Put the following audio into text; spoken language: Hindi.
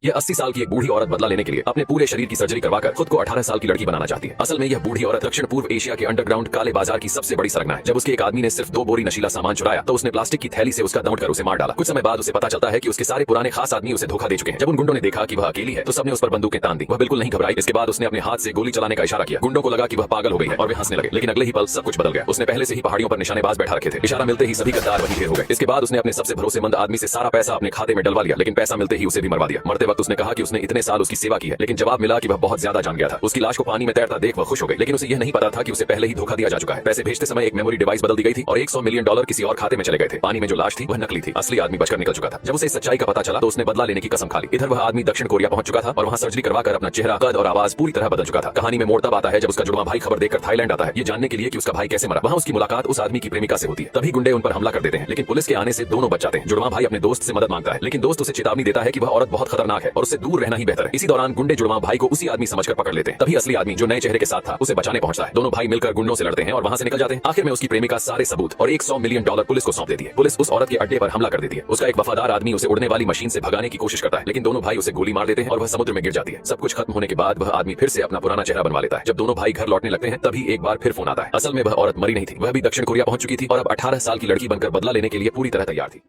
यह 80 साल की एक बूढ़ी औरत बदला लेने के लिए अपने पूरे शरीर की सर्जरी करवाकर खुद को 18 साल की लड़की बनाना चाहती है। असल में यह बूढ़ी औरत दक्षिण पूर्व एशिया के अंडरग्राउंड काले बाजार की सबसे बड़ी सरगना है। जब उसके एक आदमी ने सिर्फ 2 बोरी नशीला सामान चुराया तो उसने प्लास्टिक की थैली से उसका दौड़ कर उसे मार डाला। कुछ समय बाद उसे पता चलता है कि उसके सारे पुराने खास आदमी उसे धोखा दे चुके हैं। जब उन गुंडों ने देखा कि वह अकेली है तो सबने उस पर बंदूकें तान दी। वह बिल्कुल नहीं घबराई। इसके बाद उसने अपने हाथ से गोली चलाने का इशारा किया। गुंडों को लगा कि वह पागल हो गई है और वे हंसने लगे, लेकिन अगले ही पल सब कुछ बदल गया। उसने पहले से ही पहाड़ियों पर निशानेबाज बैठा रखे थे। इशारा मिलते ही सभी गद्दार वहीं ढेर हो गए। इसके बाद उसने अपने सबसे भरोसेमंद आदमी से सारा पैसा अपने खाते में डलवा लिया, लेकिन पैसा मिलते ही उसे भी मरवा दिया। मरते वक्त उसने कहा कि उसने इतने साल उसकी सेवा की है, लेकिन जवाब मिला कि वह बहुत ज्यादा जान गया था। उसकी लाश को पानी में तैरता देख वह खुश हो गई, लेकिन उसे यह नहीं पता था कि उसे पहले ही धोखा दिया जा चुका है। पैसे भेजते समय एक मेमोरी डिवाइस बदल दी गई थी और $100 मिलियन किसी और खाते में चले गए थे। पानी में जो लाश थी वह नकली थी, असली आदमी बचकर निकल चुका था। जब उसे इस सच्चाई का पता चला तो उसने बदला लेने की कसम खा ली। इधर वह आदमी दक्षिण कोरिया पहुंच चुका था और वहां सर्जरी करवाकर अपना चेहरा, कद और आवाज पूरी तरह बदल चुका था। कहानी में मोड़ तब आता है जब उसका जुड़वा भाई खबर देकर थाईलैंड आता है, ये जानने के लिए कि उसका भाई कैसे मरा। वहां उसकी मुलाकात उस आदमी की प्रेमिका से होती है। तभी गुंडे उन पर हमला कर देते हैं, लेकिन पुलिस के आने से दोनों बच जाते हैं। जुड़वा भाई अपने दोस्त से मदद मांगता है, लेकिन दोस्त उसे चेतावनी देता है कि वह औरत बहुत खतरनाक है और उससे दूर रहना ही बेहतर है। इसी दौरान गुंडे जुड़वा भाई को उसी आदमी समझकर पकड़ लेते हैं। तभी असली आदमी जो नए चेहरे के साथ था उसे बचाने पहुंचता है। दोनों भाई मिलकर गुंडों से लड़ते हैं और वहां से निकल जाते हैं। आखिर में उसकी प्रेमिका सारे सबूत और $100 मिलियन पुलिस को सौंप देती है। पुलिस उस औरत के अड्डे पर हमला कर देती है। उसका एक वफादार आदमी उसे उड़ने वाली मशीन से भगाने की कोशिश करता है, लेकिन दोनों भाई उसे गोली मार देते हैं और वह समुद्र में गिर जाती है। सब कुछ खत्म होने के बाद वह आदमी फिर से अपना पुराना चेहरा बनवा लेता है। जब दोनों भाई घर लौटने लगते हैं तभी एक बार फिर फोन आता है। असल में वह औरत मरी नहीं थी, वह भी दक्षिण कोरिया पहुंच चुकी थी और अब 18 साल की लड़की बनकर बदला लेने के लिए पूरी तरह तैयार थी।